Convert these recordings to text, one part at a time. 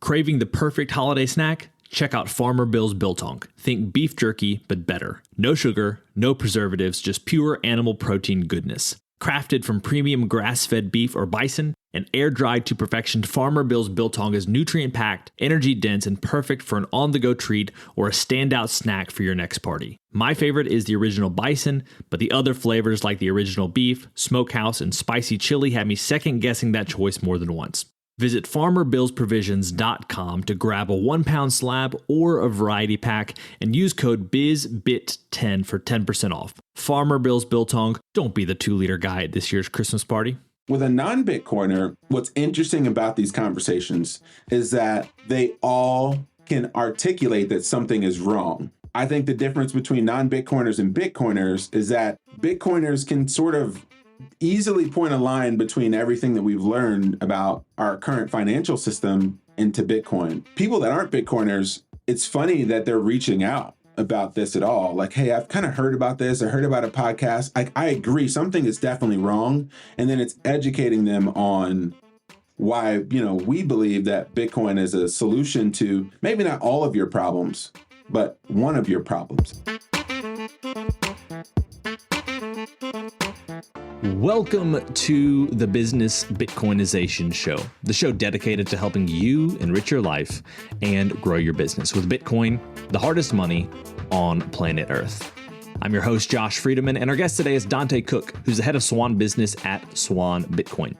Craving the perfect holiday snack? Check out Farmer Bill's Biltong. Think beef jerky, but better. No sugar, no preservatives, just pure animal protein goodness. Crafted from premium grass-fed beef or bison and air-dried to perfection, Farmer Bill's Biltong is nutrient-packed, energy-dense, and perfect for an on-the-go treat or a standout snack for your next party. My favorite is the original bison, but the other flavors like the original beef, smokehouse, and spicy chili had me second-guessing that choice more than once. Visit FarmerBillsProvisions.com to grab a 1-pound slab or a variety pack and use code BIZBIT10 for 10% off. Farmer Bill's Biltong, don't be the 2-liter guy at this year's Christmas party. With a non-Bitcoiner, what's interesting about these conversations is that they all can articulate that something is wrong. I think the difference between non-Bitcoiners and Bitcoiners is that Bitcoiners can sort of easily point a line between everything that we've learned about our current financial system into Bitcoin. People that aren't Bitcoiners, it's funny that they're reaching out about this at all. Like, hey, I've kind of heard about this. I heard about a podcast. I agree. Something is definitely wrong. And then it's educating them on why, we believe that Bitcoin is a solution to maybe not all of your problems, but one of your problems. Welcome to the Business Bitcoinization Show, the show dedicated to helping you enrich your life and grow your business with Bitcoin, the hardest money on planet Earth. I'm your host, Josh Friedeman, and our guest today is Dante Cook, who's the head of Swan Business at Swan Bitcoin.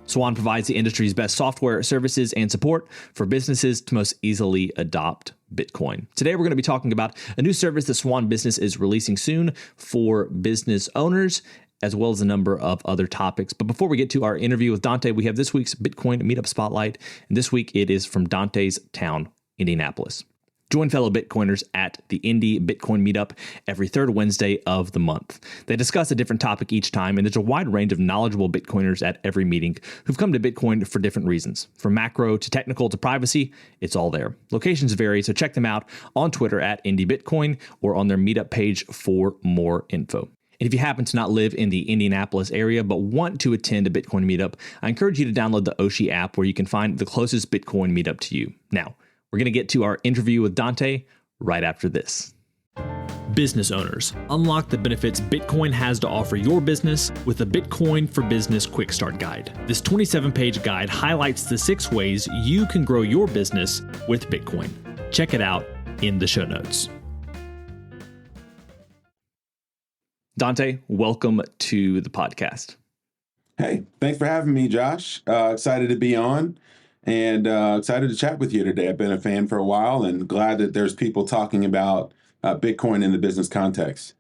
Swan provides the industry's best software, services, and support for businesses to most easily adopt Bitcoin. Today, we're going to be talking about a new service that Swan Business is releasing soon for business owners, as well as a number of other topics. But before we get to our interview with Dante, we have this week's Bitcoin Meetup Spotlight. And this week it is from Dante's town, Indianapolis. Join fellow Bitcoiners at the Indy Bitcoin Meetup every third Wednesday of the month. They discuss a different topic each time, and there's a wide range of knowledgeable Bitcoiners at every meeting who've come to Bitcoin for different reasons. From macro to technical to privacy, it's all there. Locations vary, so check them out on Twitter at Indy Bitcoin or on their meetup page for more info. And if you happen to not live in the Indianapolis area but want to attend a Bitcoin meetup, I encourage you to download the Oshi app where you can find the closest Bitcoin meetup to you. Now, we're going to get to our interview with Dante right after this. Business owners, unlock the benefits Bitcoin has to offer your business with the Bitcoin for Business Quick Start Guide. This 27-page guide highlights the 6 ways you can grow your business with Bitcoin. Check it out in the show notes. Dante, welcome to the podcast. Hey, thanks for having me, Josh. Excited to be on and excited to chat with you today. I've been a fan for a while and glad that there's people talking about Bitcoin in the business context.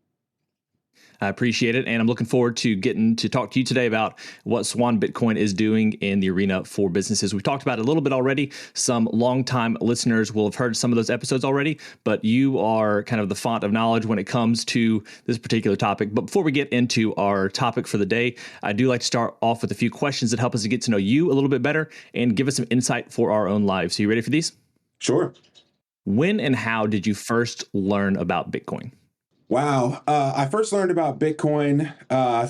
I appreciate it, and I'm looking forward to getting to talk to you today about what Swan Bitcoin is doing in the arena for businesses. We've talked about it a little bit already. Some longtime listeners will have heard some of those episodes already, but you are kind of the font of knowledge when it comes to this particular topic. But before we get into our topic for the day, I do like to start off with a few questions that help us to get to know you a little bit better and give us some insight for our own lives. So you ready for these? Sure. When and how did you first learn about Bitcoin? Wow. I first learned about Bitcoin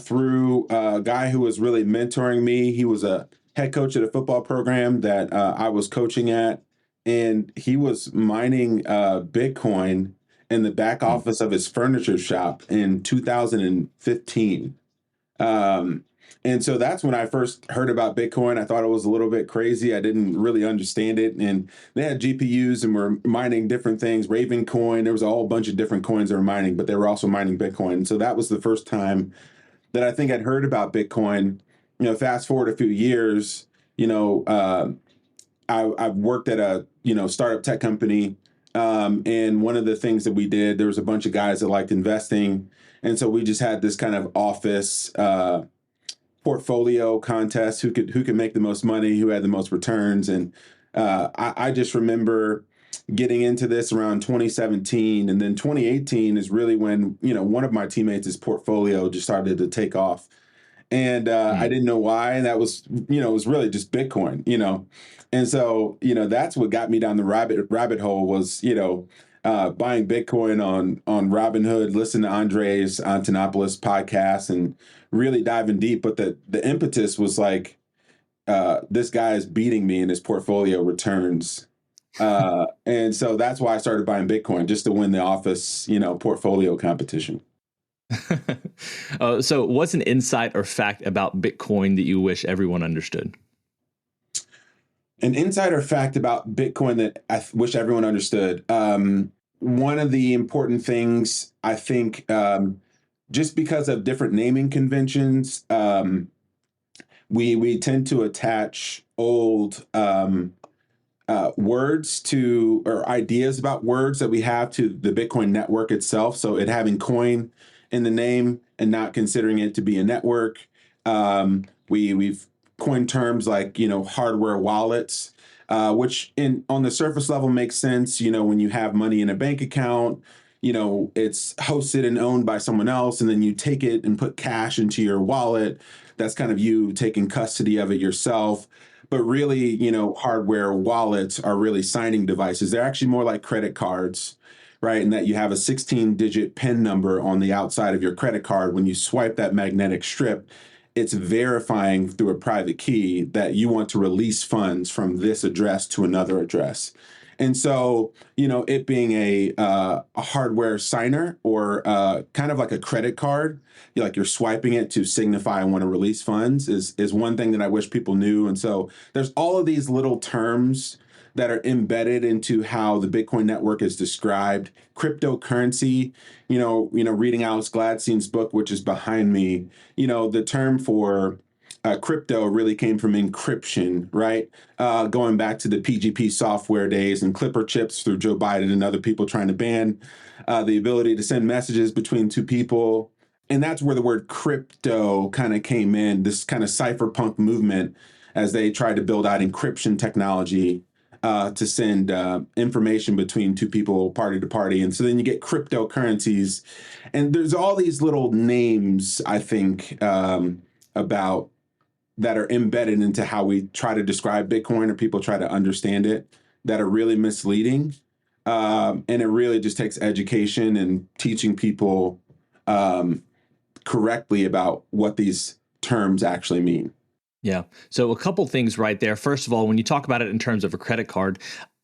through a guy who was really mentoring me. He was a head coach at a football program that I was coaching at, and he was mining Bitcoin in the back office of his furniture shop in 2015. And so that's when I first heard about Bitcoin. I thought it was a little bit crazy. I didn't really understand it. And they had GPUs and were mining different things, Raven coin. There was a whole bunch of different coins they were mining, but they were also mining Bitcoin. And so that was the first time that I think I'd heard about Bitcoin. Fast forward a few years, I've worked at a, startup tech company. And one of the things that we did, there was a bunch of guys that liked investing. And so we just had this kind of office portfolio contest, who could make the most money, who had the most returns. And I just remember getting into this around 2017. And then 2018 is really when, one of my teammates' portfolio just started to take off. And I didn't know why. And that was, it was really just Bitcoin, And so, that's what got me down the rabbit hole was, buying Bitcoin on Robinhood, listening to Andres Antonopoulos podcast and really diving deep. But the impetus was like, this guy is beating me in his portfolio returns. And so that's why I started buying Bitcoin, just to win the office, portfolio competition. So, what's an insight or fact about Bitcoin that you wish everyone understood? An insider fact about Bitcoin that I wish everyone understood. One of the important things, I think, just because of different naming conventions, we tend to attach old words to, or ideas about words that we have, to the Bitcoin network itself. So it having coin in the name and not considering it to be a network. We've coined terms like, hardware wallets, which on the surface level makes sense. When you have money in a bank account, it's hosted and owned by someone else, and then you take it and put cash into your wallet. That's kind of you taking custody of it yourself. But really, hardware wallets are really signing devices. They're actually more like credit cards, right? And that you have a 16-digit PIN number on the outside of your credit card. When you swipe that magnetic strip, it's verifying through a private key that you want to release funds from this address to another address. And so, it being a hardware signer, or kind of like a credit card, like you're swiping it to signify I want to release funds, is one thing that I wish people knew. And so there's all of these little terms that are embedded into how the Bitcoin network is described. Cryptocurrency, reading Alex Gladstein's book, which is behind me, the term for crypto really came from encryption, right? Going back to the PGP software days and Clipper chips through Joe Biden and other people trying to ban the ability to send messages between two people. And that's where the word crypto kind of came in, this kind of cypherpunk movement, as they tried to build out encryption technology to send information between two people, party to party. And so then you get cryptocurrencies. And there's all these little names, I think, about that are embedded into how we try to describe Bitcoin, or people try to understand it, that are really misleading. And it really just takes education and teaching people correctly about what these terms actually mean. Yeah. So a couple things right there. First of all, when you talk about it in terms of a credit card,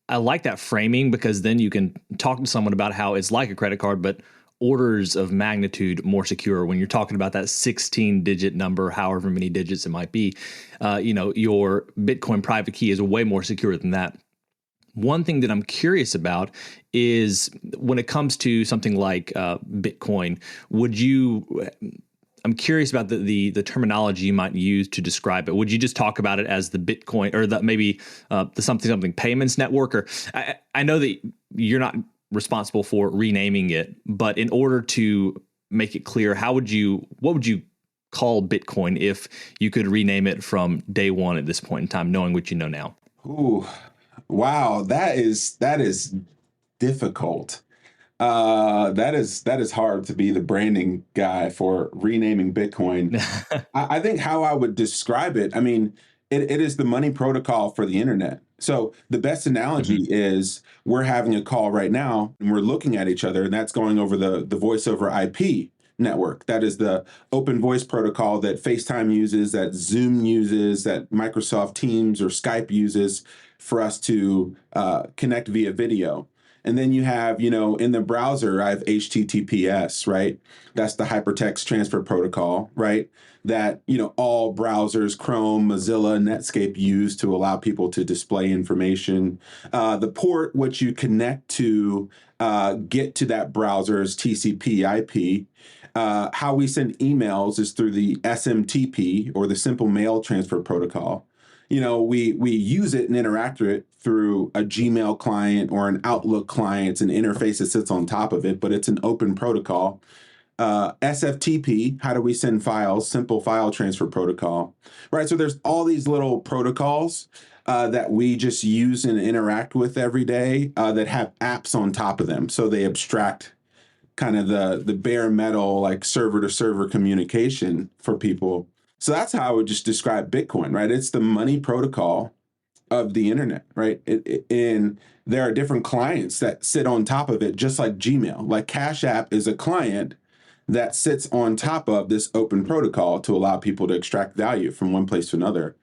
I like that framing, because then you can talk to someone about how it's like a credit card, but orders of magnitude more secure. When you're talking about that 16-digit number, however many digits it might be, your Bitcoin private key is way more secure than that. One thing that I'm curious about is when it comes to something like Bitcoin, I'm curious about the terminology you might use to describe it. Would you just talk about it as the Bitcoin, or maybe the something payments network? Or I know that you're not responsible for renaming it, but in order to make it clear, what would you call Bitcoin if you could rename it from day one at this point in time, knowing what you know now? Ooh, wow, that is difficult. That is hard to be the branding guy for renaming Bitcoin. I think how I would describe it, I mean, it is the money protocol for the internet. So the best analogy Mhm. is we're having a call right now and we're looking at each other, and that's going over the voice over IP network. That is the open voice protocol that FaceTime uses, that Zoom uses, that Microsoft Teams or Skype uses for us to connect via video. And then you have, in the browser, I have HTTPS, right? That's the hypertext transfer protocol, right? That, all browsers, Chrome, Mozilla, Netscape use to allow people to display information. The port which you connect to get to that browser is TCP IP. How we send emails is through the SMTP, or the Simple Mail Transfer Protocol. We use it and interact with it through a Gmail client or an Outlook client. It's an interface that sits on top of it, but it's an open protocol. SFTP, how do we send files? Simple File Transfer Protocol, right? So there's all these little protocols that we just use and interact with every day that have apps on top of them. So they abstract kind of the bare metal, like server to server communication for people. So that's how I would just describe Bitcoin, right? It's the money protocol of the internet, right? And there are different clients that sit on top of it, just like Gmail. Like Cash App is a client that sits on top of this open protocol to allow people to extract value from one place to another.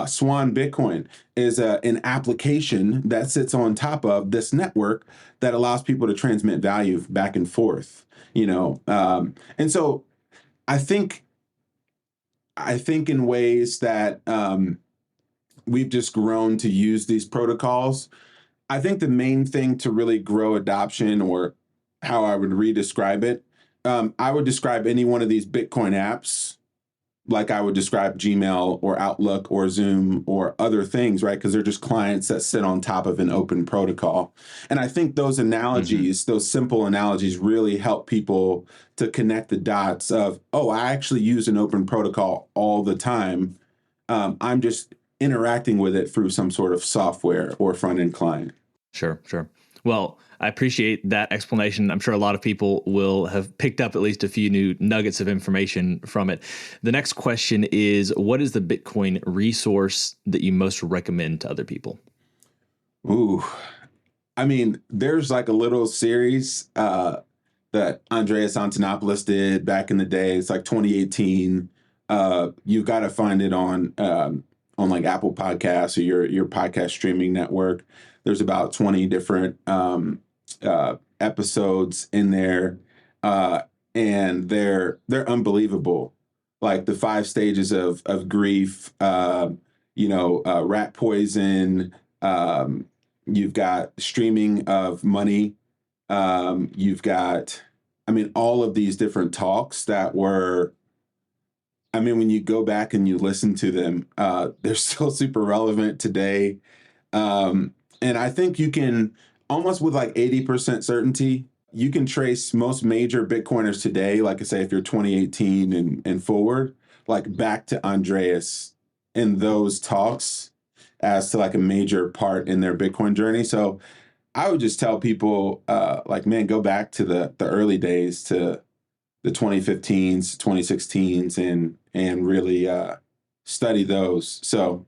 Swan Bitcoin is an application that sits on top of this network that allows people to transmit value back and forth. And so I think in ways that we've just grown to use these protocols. I think the main thing to really grow adoption, or how I would re-describe it, I would describe any one of these Bitcoin apps like I would describe Gmail or Outlook or Zoom or other things, right? Because they're just clients that sit on top of an open protocol. And I think those analogies, those simple analogies, really help people to connect the dots of, oh, I actually use an open protocol all the time. I'm just interacting with it through some sort of software or front-end client. Sure. Well, I appreciate that explanation. I'm sure a lot of people will have picked up at least a few new nuggets of information from it. The next question is, what is the Bitcoin resource that you most recommend to other people? Ooh, I mean, there's like a little series that Andreas Antonopoulos did back in the day. It's like 2018. You've got to find it on like Apple Podcasts or your podcast streaming network. There's about 20 different episodes in there, and they're unbelievable. Like the 5 stages of grief, rat poison. You've got streaming of money. You've got, all of these different talks that were. When you go back and you listen to them, they're still super relevant today. And I think you can, almost with like 80% certainty, you can trace most major Bitcoiners today, like I say, if you're 2018 and forward, like back to Andreas in those talks as to like a major part in their Bitcoin journey. So I would just tell people, go back to the early days, to the 2015s, 2016s, and really study those. So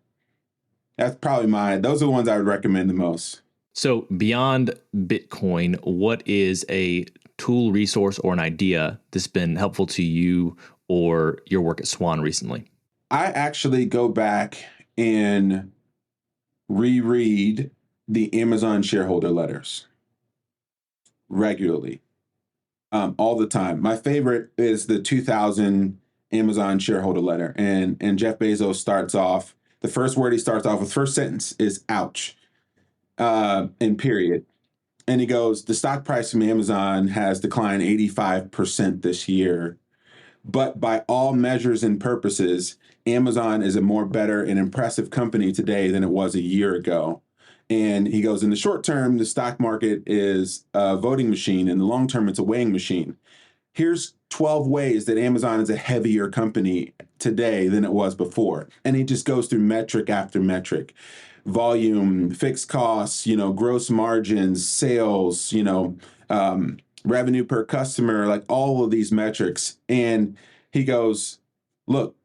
that's probably those are the ones I would recommend the most. So beyond Bitcoin, what is a tool, resource, or an idea that's been helpful to you or your work at Swan recently? I actually go back and reread the Amazon shareholder letters regularly, all the time. My favorite is the 2000 Amazon shareholder letter. And Jeff Bezos starts off, the first word he starts off with, first sentence is ouch, in period. And he goes, the stock price from Amazon has declined 85% this year. But by all measures and purposes, Amazon is a more better and impressive company today than it was a year ago. And he goes, in the short term, the stock market is a voting machine. In the long term, it's a weighing machine. Here's 12 ways that Amazon is a heavier company today than it was before. And he just goes through metric after metric. Volume, fixed costs, gross margins, sales, revenue per customer, like all of these metrics. And he goes, look,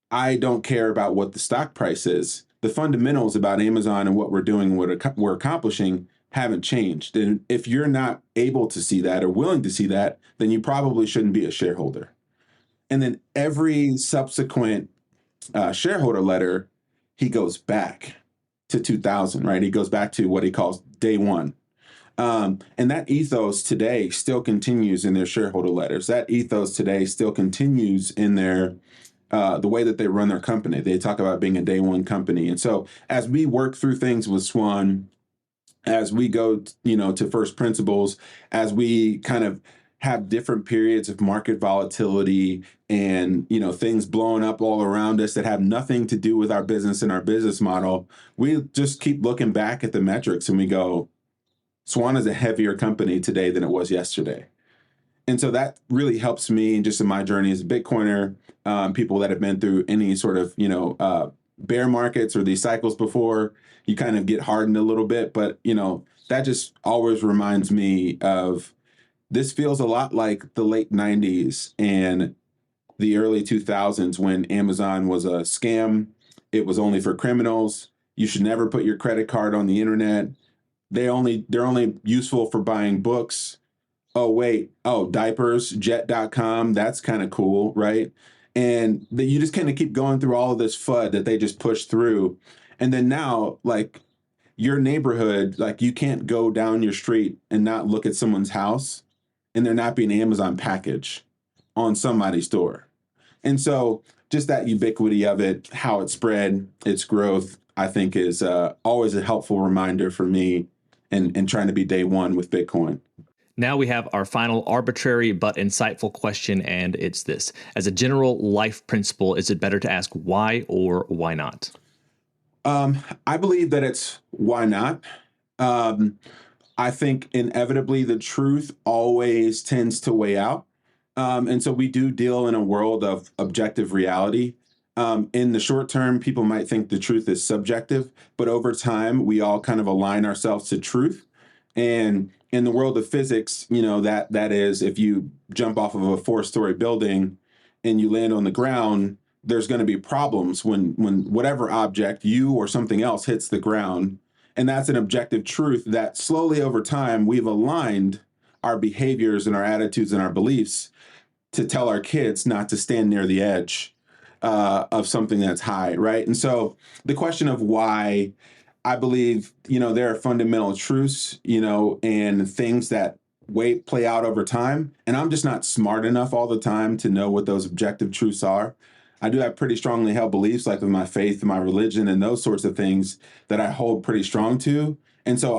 I don't care about what the stock price is. The fundamentals about Amazon and what we're doing and what we're accomplishing haven't changed. And if you're not able to see that or willing to see that, then you probably shouldn't be a shareholder. And then every subsequent shareholder letter, he goes back to 2000, right? He goes back to what he calls day one. And that ethos today still continues in their shareholder letters. That ethos today still continues in their the way that they run their company. They talk about being a day one company. And so as we work through things with Swan, as we go, to first principles, as we kind of have different periods of market volatility and, things blowing up all around us that have nothing to do with our business and our business model, we just keep looking back at the metrics and we go, Swan is a heavier company today than it was yesterday. And so that really helps me just in my journey as a Bitcoiner, people that have been through any sort of, bear markets or these cycles before, you kind of get hardened a little bit. But, that just always reminds me of, this feels a lot like the late 90s and the early 2000s when Amazon was a scam. It was only for criminals. You should never put your credit card on the internet. They're only useful for buying books. oh, wait, oh, diapers, jet.com, that's kind of cool, right? And you just kind of keep going through all of this FUD that they just push through. And then now, like your neighborhood, like you can't go down your street and not look at someone's house and there not be an Amazon package on somebody's door. And so just that ubiquity of it, how it spread, its growth, I think is always a helpful reminder for me in trying to be day one with Bitcoin. Now we have our final arbitrary but insightful question, and it's this. As a general life principle, is it better to ask why or why not? I believe that it's why not. I think inevitably the truth always tends to weigh out. And so we do deal in a world of objective reality. In the short term, people might think the truth is subjective, but over time, we all kind of align ourselves to truth. And in the world of physics, that is, if you jump off of a 4-story building and you land on the ground, there's going to be problems when whatever object, you or something else, hits the ground. And that's an objective truth that slowly over time, we've aligned our behaviors and our attitudes and our beliefs to tell our kids not to stand near the edge of something that's high, right? And so the question of why, I believe, there are fundamental truths, and things that play out over time. And I'm just not smart enough all the time to know what those objective truths are. I do have pretty strongly held beliefs, like with my faith and my religion and those sorts of things that I hold pretty strong to. And so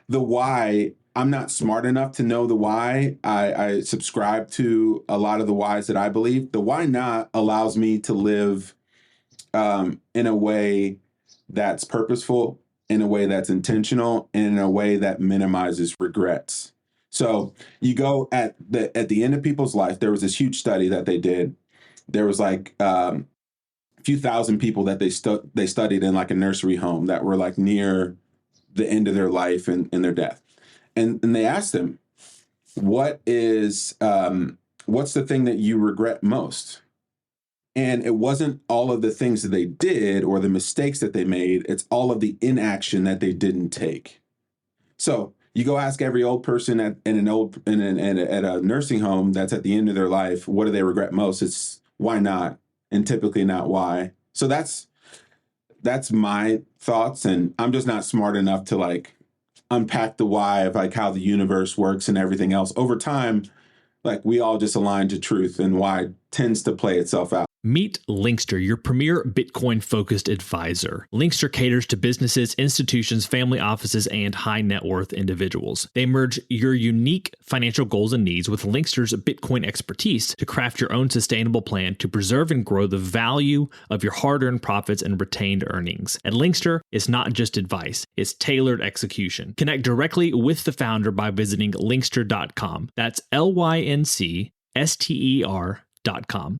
the why, I'm not smart enough to know the why. I subscribe to a lot of the whys that I believe. The why not allows me to live in a way that's purposeful, in a way that's intentional, and in a way that minimizes regrets. So you go at the end of people's life, there was this huge study that they did. There was like a few thousand people that they studied in like a nursery home that were like near the end of their life and their death. And they asked them, what's the thing that you regret most? And it wasn't all of the things that they did or the mistakes that they made. It's all of the inaction that they didn't take. So you go ask every old person at a nursing home that's at the end of their life, what do they regret most? It's why not, and typically not why. So that's my thoughts, and I'm just not smart enough to like unpack the why of like how the universe works and everything else. Over time, like we all just align to truth, and why tends to play itself out. Meet Linkster, your premier Bitcoin-focused advisor. Linkster caters to businesses, institutions, family offices, and high-net-worth individuals. They merge your unique financial goals and needs with Linkster's Bitcoin expertise to craft your own sustainable plan to preserve and grow the value of your hard-earned profits and retained earnings. At Linkster, it's not just advice, it's tailored execution. Connect directly with the founder by visiting linkster.com. That's LYNCSTER.com.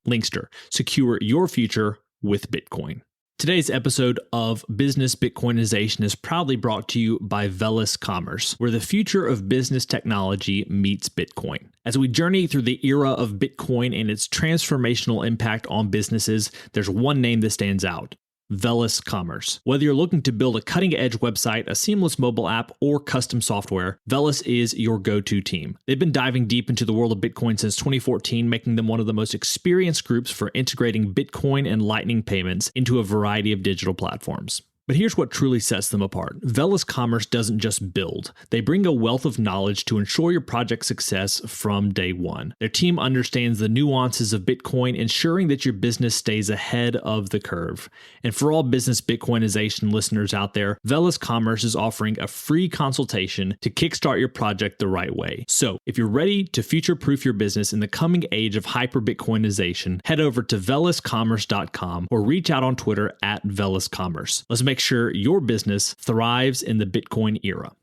Linkster. Secure your future with Bitcoin. Today's episode of Business Bitcoinization is proudly brought to you by Velis Commerce, where the future of business technology meets Bitcoin. As we journey through the era of Bitcoin and its transformational impact on businesses, there's one name that stands out: Velis Commerce. Whether you're looking to build a cutting-edge website, a seamless mobile app, or custom software, Velis is your go-to team. They've been diving deep into the world of Bitcoin since 2014, making them one of the most experienced groups for integrating Bitcoin and Lightning payments into a variety of digital platforms. But here's what truly sets them apart. Velis Commerce doesn't just build. They bring a wealth of knowledge to ensure your project's success from day one. Their team understands the nuances of Bitcoin, ensuring that your business stays ahead of the curve. And for all business Bitcoinization listeners out there, Velis Commerce is offering a free consultation to kickstart your project the right way. So if you're ready to future-proof your business in the coming age of hyper-Bitcoinization, head over to veliscommerce.com or reach out on Twitter at veliscommerce. Let's make sure your business thrives in the Bitcoin era.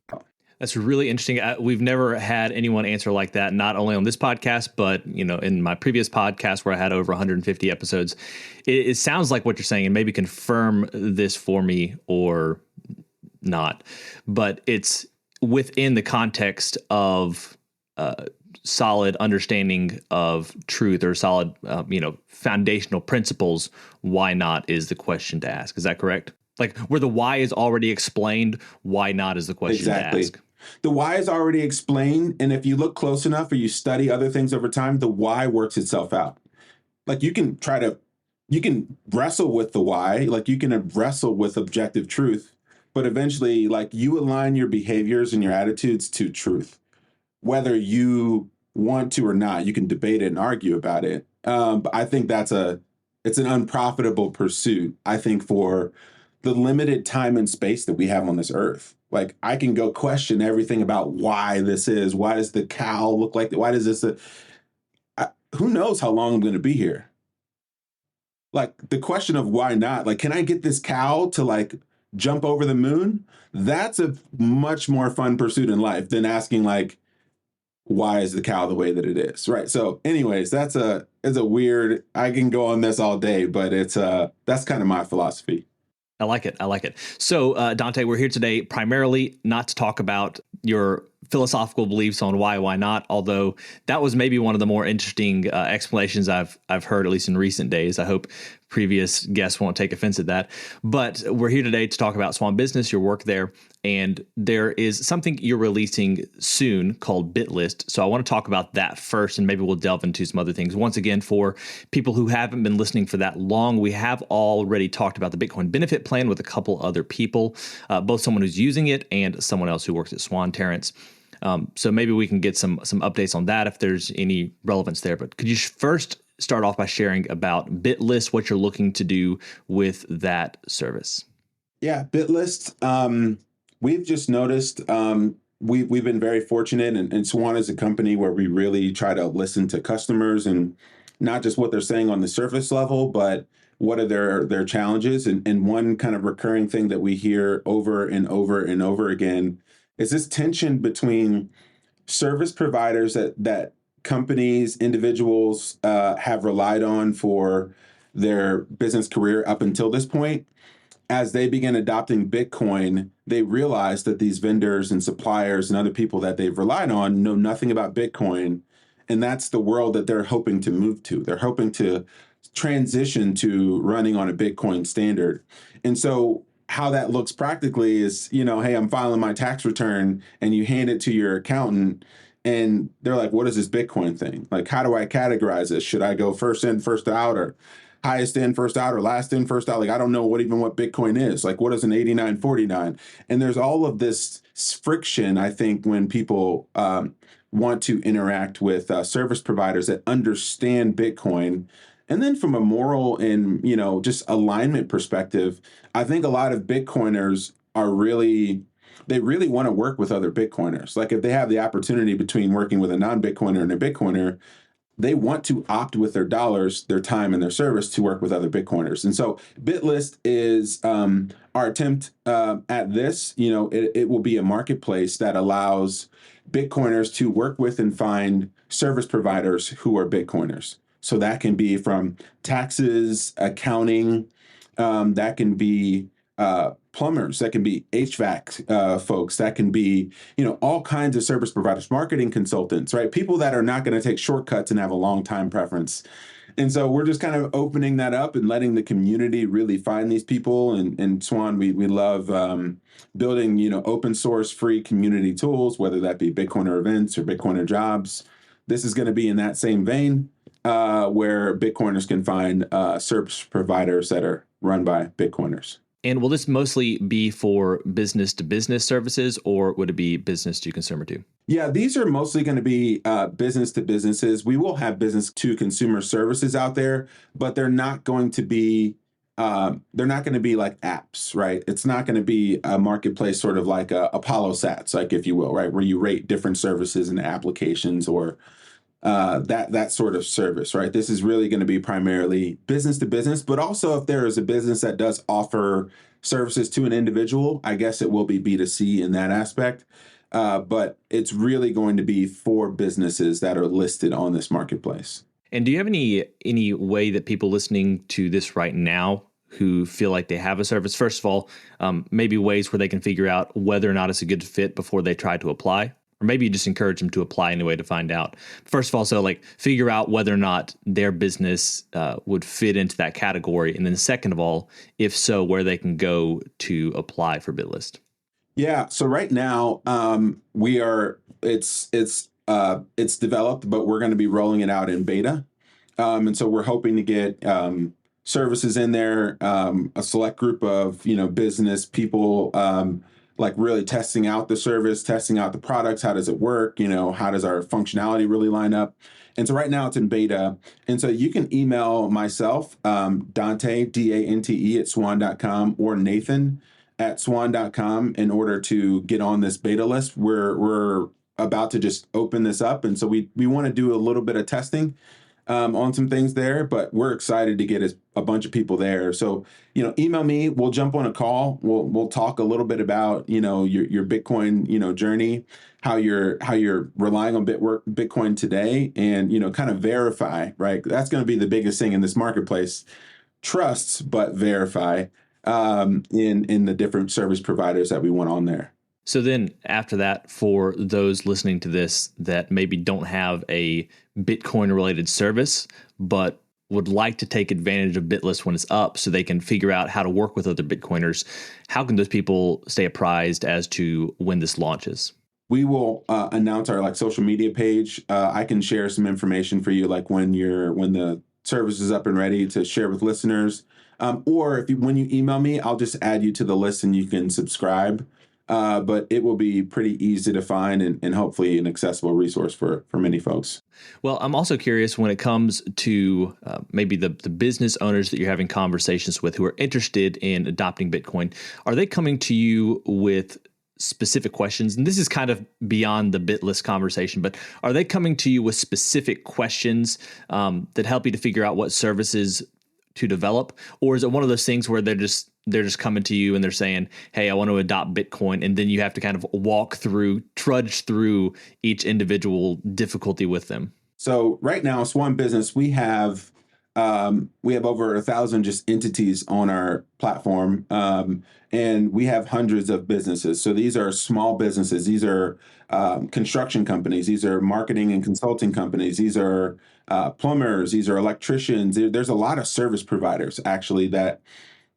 That's really interesting. We've never had anyone answer like that, not only on this podcast, but in my previous podcast where I had over 150 episodes. It sounds like what you're saying, and maybe confirm this for me or not, but it's within the context of solid understanding of truth or solid, foundational principles. Why not is the question to ask. Is that correct? Like where the why is already explained, why not is the question to ask. The why is already explained. And if you look close enough or you study other things over time, the why works itself out. Like you can wrestle with the why, like you can wrestle with objective truth, but eventually, like you align your behaviors and your attitudes to truth, whether you want to or not. You can debate it and argue about it. But I think it's an unprofitable pursuit, I think, for the limited time and space that we have on this earth. Like I can go question everything about why this is. Why does the cow look like that? Why does this? Who knows how long I'm going to be here? Like the question of why not? Like, can I get this cow to like jump over the moon? That's a much more fun pursuit in life than asking like, why is the cow the way that it is? Right. So anyways, it's a weird, I can go on this all day, but that's kind of my philosophy. I like it. I like it. So, Dante, we're here today primarily not to talk about your philosophical beliefs on why not, although that was maybe one of the more interesting explanations I've heard, at least in recent days. I hope previous guests won't take offense at that. But we're here today to talk about Swan Business, your work there, and there is something you're releasing soon called BitList. So I want to talk about that first, and maybe we'll delve into some other things. Once again, for people who haven't been listening for that long, we have already talked about the Bitcoin benefit plan with a couple other people, both someone who's using it and someone else who works at Swan, Terrence. So maybe we can get some updates on that if there's any relevance there. But could you first start off by sharing about BitList, what you're looking to do with that service? Yeah, BitList. We've just noticed we've been very fortunate, and Swan is a company where we really try to listen to customers and not just what they're saying on the surface level, but what are their challenges. And one kind of recurring thing that we hear over and over and over again is this tension between service providers that companies, individuals have relied on for their business career up until this point. As they began adopting Bitcoin, they realized that these vendors and suppliers and other people that they've relied on know nothing about Bitcoin. And that's the world that they're hoping to move to. They're hoping to transition to running on a Bitcoin standard. And so how that looks practically is, hey, I'm filing my tax return, and you hand it to your accountant and they're like, what is this Bitcoin thing? Like, how do I categorize this? Should I go first in, first out, or highest in, first out, or last in, first out? Like, I don't know what Bitcoin is. Like, what is an 8949? And there's all of this friction, I think, when people want to interact with service providers that understand Bitcoin. And then from a moral and, just alignment perspective, I think a lot of Bitcoiners they really want to work with other Bitcoiners. Like if they have the opportunity between working with a non-Bitcoiner and a Bitcoiner, they want to opt with their dollars, their time, and their service to work with other Bitcoiners. And so BitList is our attempt at this. It will be a marketplace that allows Bitcoiners to work with and find service providers who are Bitcoiners. So that can be from taxes, accounting, that can be plumbers, that can be HVAC folks, that can be, all kinds of service providers, marketing consultants, right? People that are not going to take shortcuts and have a long time preference. And so we're just kind of opening that up and letting the community really find these people. And Swan, we love building, open source free community tools, whether that be Bitcoiner events or Bitcoiner jobs. This is going to be in that same vein where Bitcoiners can find service providers that are run by Bitcoiners. And will this mostly be for business to business services, or would it be business to consumer too? Yeah, these are mostly going to be business to businesses. We will have business to consumer services out there, but they're not going to be like apps, right? It's not going to be a marketplace sort of like Apollo Sats, like if you will, right, where you rate different services and applications or that sort of service, right? This is really going to be primarily business to business, but also if there is a business that does offer services to an individual, I guess it will be B2C in that aspect. But it's really going to be for businesses that are listed on this marketplace. And do you have any way that people listening to this right now who feel like they have a service, first of all, maybe ways where they can figure out whether or not it's a good fit before they try to apply? Or maybe you just encourage them to apply anyway to find out. First of all, so like figure out whether or not their business would fit into that category. And then second of all, if so, where they can go to apply for BitList. Yeah. So right now, we are it's developed, but we're going to be rolling it out in beta. And so we're hoping to get services in there, a select group of business people, like really testing out the service, testing out the products. How does it work? How does our functionality really line up? And so right now it's in beta. And so you can email myself, Dante, Dante at swan.com, or Nathan at swan.com in order to get on this beta list. We're about to just open this up. And so we want to do a little bit of testing on some things there, but we're excited to get a bunch of people there. So, email me. We'll jump on a call. We'll talk a little bit about your Bitcoin journey, how you're relying on Bitcoin today, and kind of verify. Right, that's going to be the biggest thing in this marketplace. Trust, but verify in the different service providers that we want on there. So then after that, for those listening to this that maybe don't have a Bitcoin related service, but would like to take advantage of Bitless when it's up so they can figure out how to work with other Bitcoiners, how can those people stay apprised as to when this launches? We will announce our social media page. I can share some information for you, like when the service is up and ready to share with listeners. Or when you email me, I'll just add you to the list and you can subscribe. But it will be pretty easy to find and hopefully an accessible resource for many folks. Well, I'm also curious when it comes to maybe the business owners that you're having conversations with who are interested in adopting Bitcoin. Are they coming to you with specific questions? And this is kind of beyond the Bitless conversation, but are they coming to you with specific questions that help you to figure out what services to develop? Or is it one of those things where they're just coming to you and they're saying, hey, I want to adopt Bitcoin, and then you have to kind of trudge through each individual difficulty with them? So right now, Swan Business, we have over 1,000 just entities on our platform, and we have hundreds of businesses. So these are small businesses. These are construction companies. These are marketing and consulting companies. These are plumbers. These are electricians. There's a lot of service providers actually that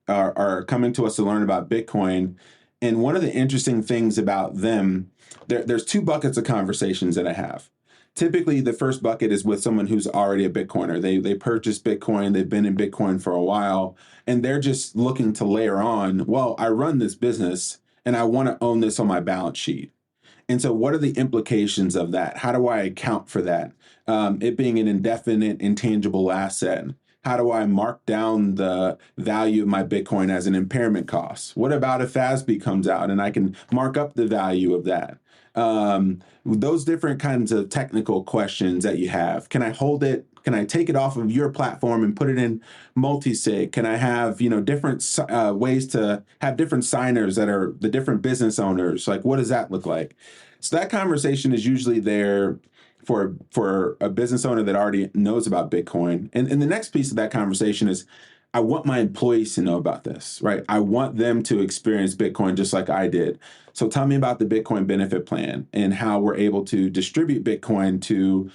are coming to us to learn about Bitcoin. And one of the interesting things about them, there's two buckets of conversations that I have. Typically, the first bucket is with someone who's already a Bitcoiner. They purchased Bitcoin, they've been in Bitcoin for a while, and they're just looking to layer on, well, I run this business and I want to own this on my balance sheet. And so, what are the implications of that? How do I account for that? It being an indefinite, intangible asset. How do I mark down the value of my Bitcoin as an impairment cost? What about if FASB comes out and I can mark up the value of that? Those different kinds of technical questions that you have. Can I hold it? Can I take it off of your platform and put it in multi-sig? Can I have, different ways to have different signers that are the different business owners? Like, what does that look like? So that conversation is usually there for a business owner that already knows about Bitcoin. And the next piece of that conversation is, I want my employees to know about this, right? I want them to experience Bitcoin just like I did. So tell me about the Bitcoin benefit plan and how we're able to distribute Bitcoin to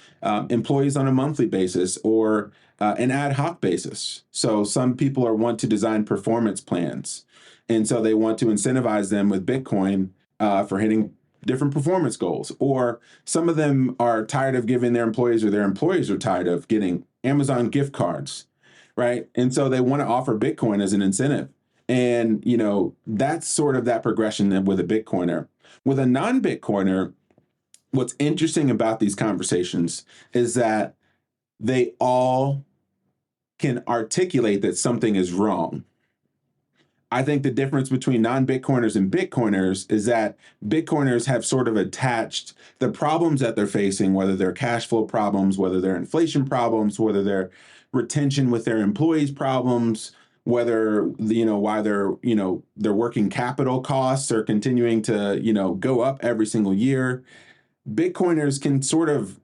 employees on a monthly basis or an ad hoc basis. So some people want to design performance plans. And so they want to incentivize them with Bitcoin for hitting different performance goals. Or some of them are tired of giving their employees, or their employees are tired of getting Amazon gift cards, right? And so they want to offer Bitcoin as an incentive. And, that's sort of that progression with a Bitcoiner. With a non-Bitcoiner, what's interesting about these conversations is that they all can articulate that something is wrong. I think the difference between non-Bitcoiners and Bitcoiners is that Bitcoiners have sort of attached the problems that they're facing, whether they're cash flow problems, whether they're inflation problems, whether they're retention with their employees problems, whether, why their working capital costs are continuing to, go up every single year. Bitcoiners can sort of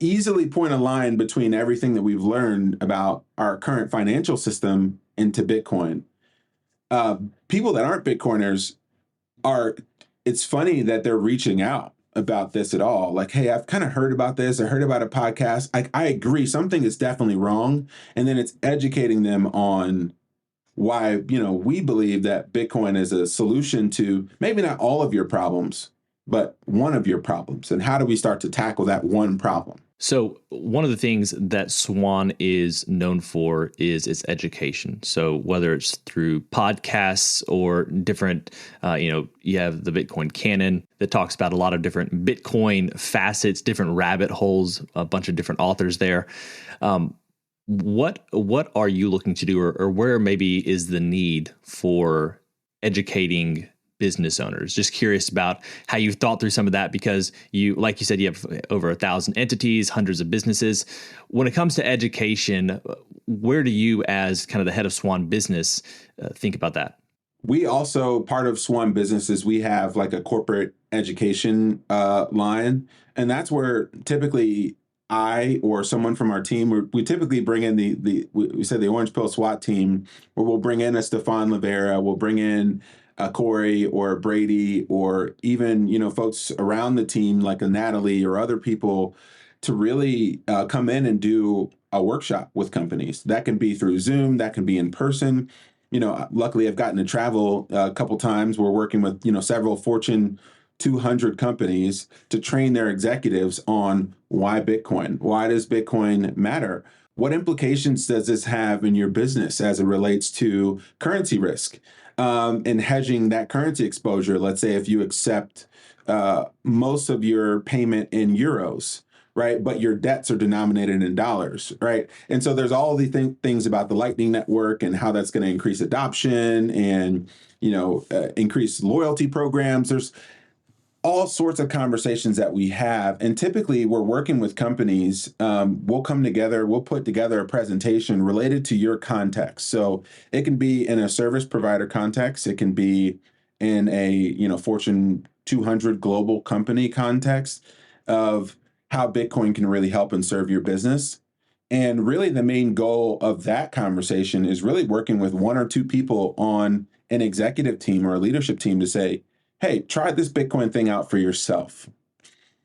easily point a line between everything that we've learned about our current financial system into Bitcoin. People that aren't Bitcoiners it's funny that they're reaching out about this at all. Like, hey, I've kind of heard about this. I heard about a podcast. I agree. Something is definitely wrong. And then it's educating them on why, we believe that Bitcoin is a solution to maybe not all of your problems, but one of your problems. And how do we start to tackle that one problem? So one of the things that Swan is known for is its education. So whether it's through podcasts or different, you have the Bitcoin Canon that talks about a lot of different Bitcoin facets, different rabbit holes, a bunch of different authors there. What are you looking to do, or where maybe is the need for educating business owners? Just curious about how you've thought through some of that, because like you said, you have over 1,000 entities, hundreds of businesses. When it comes to education, where do you, as kind of the head of Swan Business, think about that? We also, part of Swan Businesses, we have like a corporate education line. And that's where typically I or someone from our team, we typically bring in we said the Orange Pill SWAT team, where we'll bring in a Stefan Livera, we'll bring in a Corey or a Brady, or even, folks around the team like a Natalie or other people, to really come in and do a workshop with companies. That can be through Zoom, that can be in person. Luckily I've gotten to travel a couple times. We're working with, several Fortune 200 companies to train their executives on why Bitcoin. Why does Bitcoin matter? What implications does this have in your business as it relates to currency risk and hedging that currency exposure? Let's say if you accept most of your payment in euros, right? But your debts are denominated in dollars, right? And so there's all the things about the Lightning Network and how that's going to increase adoption and, increase loyalty programs. There's all sorts of conversations that we have. And typically we're working with companies. We'll come together, we'll put together a presentation related to your context. So it can be in a service provider context. It can be in a, Fortune 200 global company context of how Bitcoin can really help and serve your business. And really the main goal of that conversation is really working with one or two people on an executive team or a leadership team to say, hey, try this Bitcoin thing out for yourself.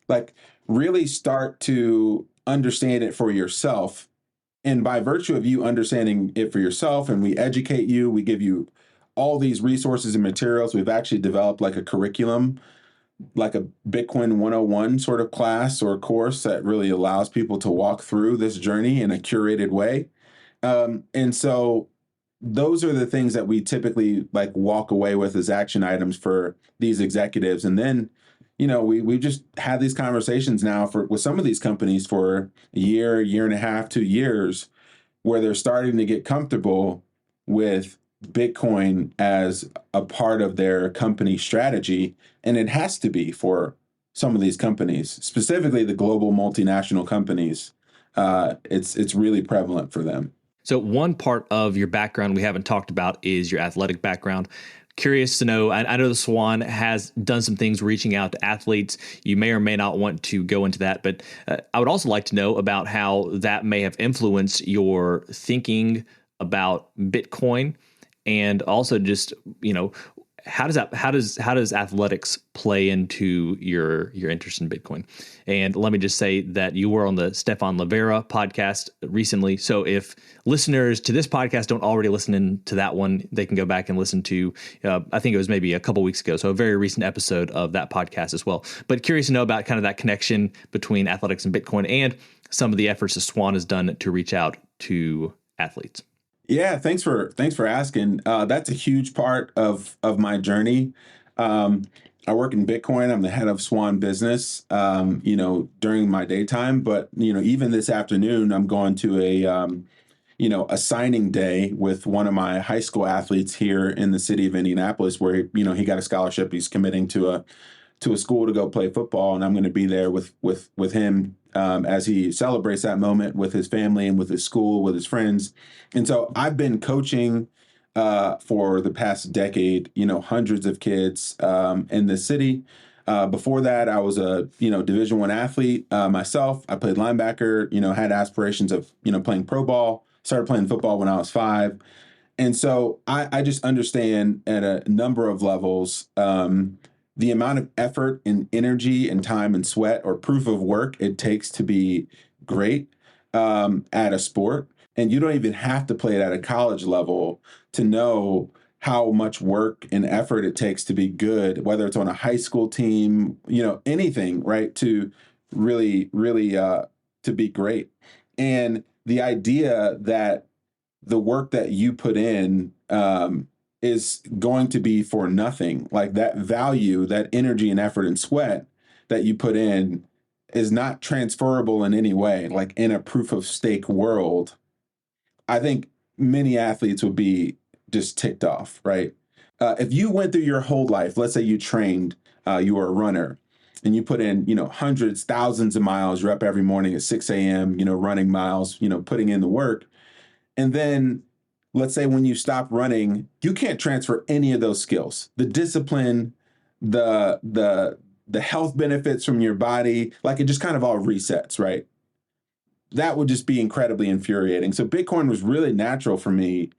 Like, really start to understand it for yourself. And by virtue of you understanding it for yourself, and we educate you, we give you all these resources and materials. We've actually developed like a curriculum, like a Bitcoin 101 sort of class or course that really allows people to walk through this journey in a curated way. And so those are the things that we typically like walk away with as action items for these executives. And then, we just had these conversations now with some of these companies for a year and a half, 2 years, where they're starting to get comfortable with Bitcoin as a part of their company strategy. And it has to be for some of these companies, specifically the global multinational companies. It's really prevalent for them. So one part of your background we haven't talked about is your athletic background. Curious to know, I know the Swan has done some things reaching out to athletes. You may or may not want to go into that, but I would also like to know about how that may have influenced your thinking about Bitcoin, and also just, how does athletics play into your interest in Bitcoin? And let me just say that you were on the Stefan Livera podcast recently. So if listeners to this podcast don't already listen to that one, they can go back and listen to, I think it was maybe a couple weeks ago. So a very recent episode of that podcast as well. But curious to know about kind of that connection between athletics and Bitcoin and some of the efforts that Swan has done to reach out to athletes. Yeah, thanks for asking. That's a huge part of my journey. I work in Bitcoin. I'm the head of Swan Business. During my daytime, but even this afternoon, I'm going to a signing day with one of my high school athletes here in the city of Indianapolis, where he got a scholarship. He's committing to a school to go play football, and I'm going to be there with him as he celebrates that moment with his family and with his school, with his friends. And so I've been coaching for the past decade, hundreds of kids in the city. Before that, I was a Division I athlete myself. I played linebacker. Had aspirations of playing pro ball. Started playing football when I was 5. And so I just understand at a number of levels the amount of effort and energy and time and sweat or proof of work it takes to be great at a sport. And you don't even have to play it at a college level to know how much work and effort it takes to be good, whether it's on a high school team, anything, right? To really to be great. And the idea that the work that you put in is going to be for nothing, like that value, that energy and effort and sweat that you put in is not transferable in any way, like in a proof of stake world. I think many athletes would be just ticked off, right? If you went through your whole life, let's say you trained, you were a runner, and you put in, hundreds, thousands of miles. You're up every morning at 6 a.m., running miles, putting in the work. And then let's say when you stop running, you can't transfer any of those skills. The discipline, the health benefits from your body, like it just kind of all resets, right? That would just be incredibly infuriating. So Bitcoin was really natural for me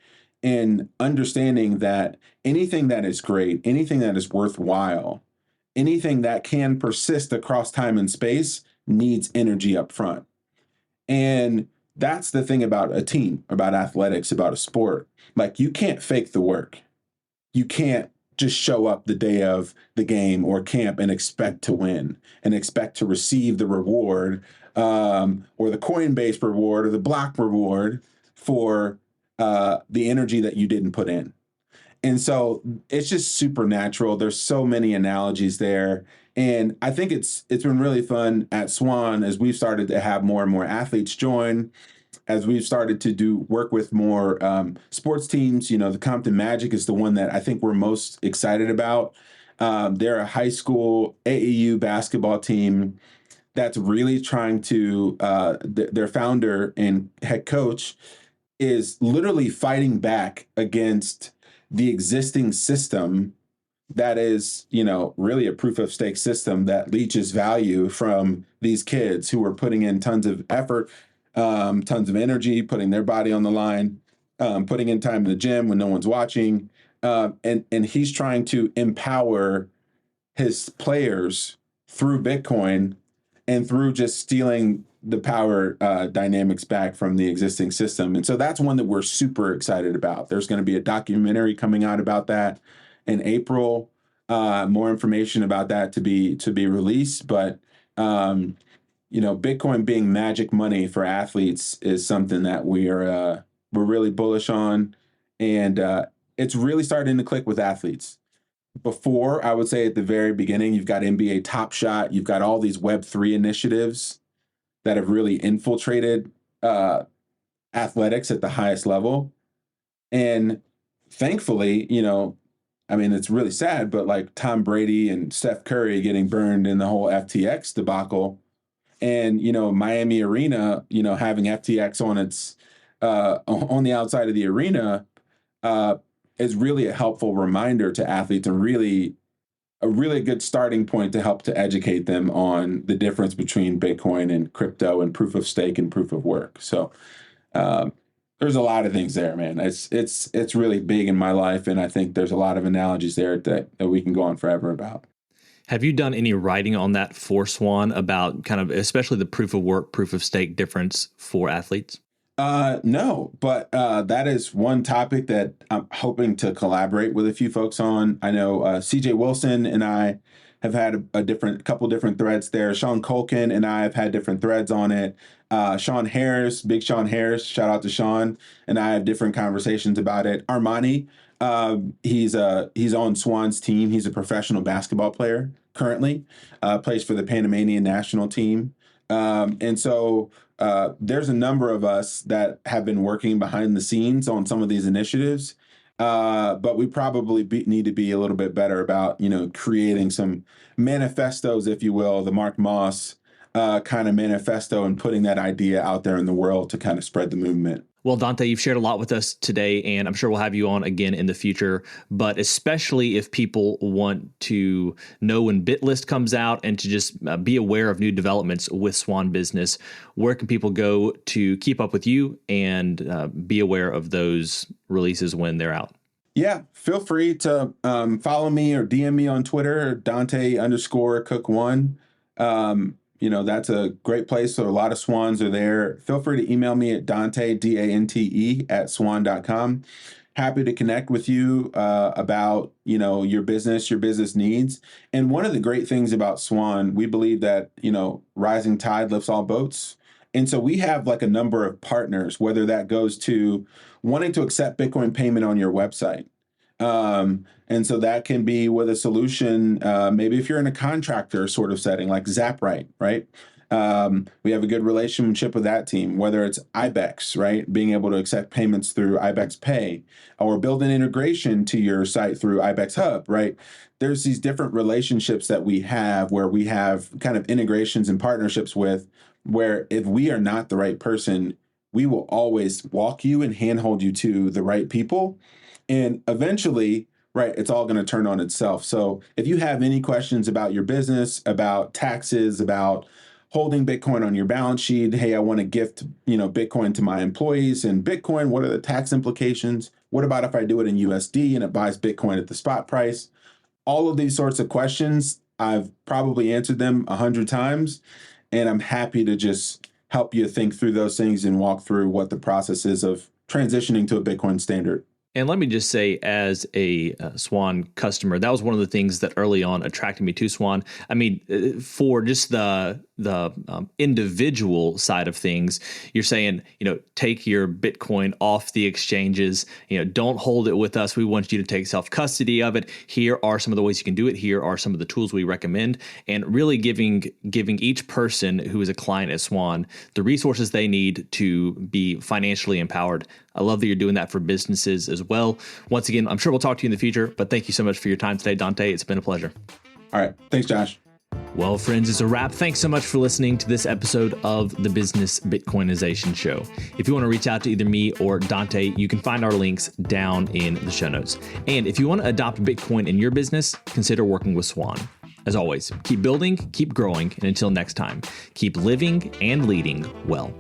in understanding that anything that is great, anything that is worthwhile, anything that can persist across time and space needs energy up front. And that's the thing about a team, about athletics, about a sport. Like you can't fake the work. You can't just show up the day of the game or camp and expect to win and expect to receive the reward or the Coinbase reward or the block reward for the energy that you didn't put in. And so it's just supernatural. There's so many analogies there. And I think it's been really fun at Swan as we've started to have more and more athletes join, as we've started to do work with more sports teams. The Compton Magic is the one that I think we're most excited about. They're a high school AAU basketball team that's really trying to, their founder and head coach is literally fighting back against the existing system that is, really a proof of stake system that leaches value from these kids who are putting in tons of effort, tons of energy, putting their body on the line, putting in time in the gym when no one's watching. And he's trying to empower his players through Bitcoin and through just stealing the power dynamics back from the existing system. And so that's one that we're super excited about. There's going to be a documentary coming out about that in April. More information about that to be released. But Bitcoin being magic money for athletes is something that we're really bullish on, and it's really starting to click with athletes. Before, I would say at the very beginning, you've got NBA Top Shot, you've got all these Web3 initiatives that have really infiltrated athletics at the highest level. And thankfully, it's really sad, but like Tom Brady and Steph Curry getting burned in the whole FTX debacle, and Miami Arena, having FTX on its on the outside of the arena is really a helpful reminder to athletes and really a really good starting point to help to educate them on the difference between Bitcoin and crypto and proof of stake and proof of work. So there's a lot of things there, man. It's really big in my life, and I think there's a lot of analogies there that we can go on forever about. Have you done any writing on that for Swan about kind of especially the proof of work, proof of stake difference for athletes? No, but that is one topic that I'm hoping to collaborate with a few folks on. I know CJ Wilson and I have had a couple different threads there. Sean Culkin and I have had different threads on it. Sean Harris, big Sean Harris, shout out to Sean, and I have different conversations about it. Armani, he's on Swan's team. He's a professional basketball player currently, plays for the Panamanian national team. And so there's a number of us that have been working behind the scenes on some of these initiatives, but we probably need to be a little bit better about, creating some manifestos, if you will, the Mark Moss kind of manifesto, and putting that idea out there in the world to kind of spread the movement. Well, Dante, you've shared a lot with us today, and I'm sure we'll have you on again in the future, but especially if people want to know when BitList comes out and to just be aware of new developments with Swan Business, where can people go to keep up with you and be aware of those releases when they're out? Yeah, feel free to follow me or DM me on Twitter, Dante_Cook1. That's a great place. So a lot of swans are there. Feel free to email me at Dante, DANTE, @swan.com. happy to connect with you about, your business needs. And one of the great things about Swan, we believe that, rising tide lifts all boats. And so we have like a number of partners, whether that goes to wanting to accept Bitcoin payment on your website. And so that can be with a solution, maybe if you're in a contractor sort of setting like Zapright, right? We have a good relationship with that team, whether it's IBEX, right? Being able to accept payments through IBEX Pay or build an integration to your site through IBEX Hub, right? There's these different relationships that we have where we have kind of integrations and partnerships with, where if we are not the right person, we will always walk you and handhold you to the right people. And eventually, right, it's all going to turn on itself. So if you have any questions about your business, about taxes, about holding Bitcoin on your balance sheet, hey, I want to gift, Bitcoin to my employees in Bitcoin, what are the tax implications? What about if I do it in USD and it buys Bitcoin at the spot price? All of these sorts of questions, I've probably answered them 100 times, and I'm happy to just help you think through those things and walk through what the process is of transitioning to a Bitcoin standard. And let me just say, as a Swan customer, that was one of the things that early on attracted me to Swan. I mean, for just the individual side of things, you're saying, take your Bitcoin off the exchanges, don't hold it with us. We want you to take self-custody of it. Here are some of the ways you can do it. Here are some of the tools we recommend, and really giving each person who is a client at Swan the resources they need to be financially empowered. I love that you're doing that for businesses as well. Once again, I'm sure we'll talk to you in the future, but thank you so much for your time today, Dante. It's been a pleasure. All right. Thanks, Josh. Well, friends, it's a wrap. Thanks so much for listening to this episode of the Business Bitcoinization Show. If you want to reach out to either me or Dante, you can find our links down in the show notes. And if you want to adopt Bitcoin in your business, consider working with Swan. As always, keep building, keep growing, and until next time, keep living and leading well.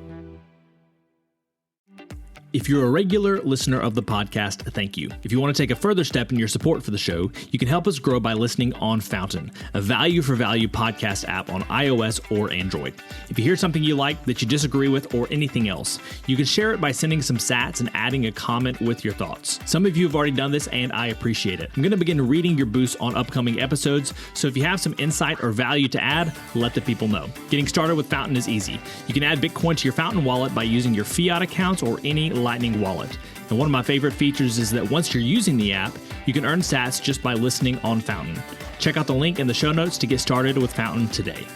If you're a regular listener of the podcast, thank you. If you want to take a further step in your support for the show, you can help us grow by listening on Fountain, a value-for-value podcast app on iOS or Android. If you hear something you like that you disagree with or anything else, you can share it by sending some sats and adding a comment with your thoughts. Some of you have already done this, and I appreciate it. I'm going to begin reading your boosts on upcoming episodes, so if you have some insight or value to add, let the people know. Getting started with Fountain is easy. You can add Bitcoin to your Fountain wallet by using your fiat accounts or any Lightning wallet. And one of my favorite features is that once you're using the app, you can earn sats just by listening on Fountain. Check out the link in the show notes to get started with Fountain today.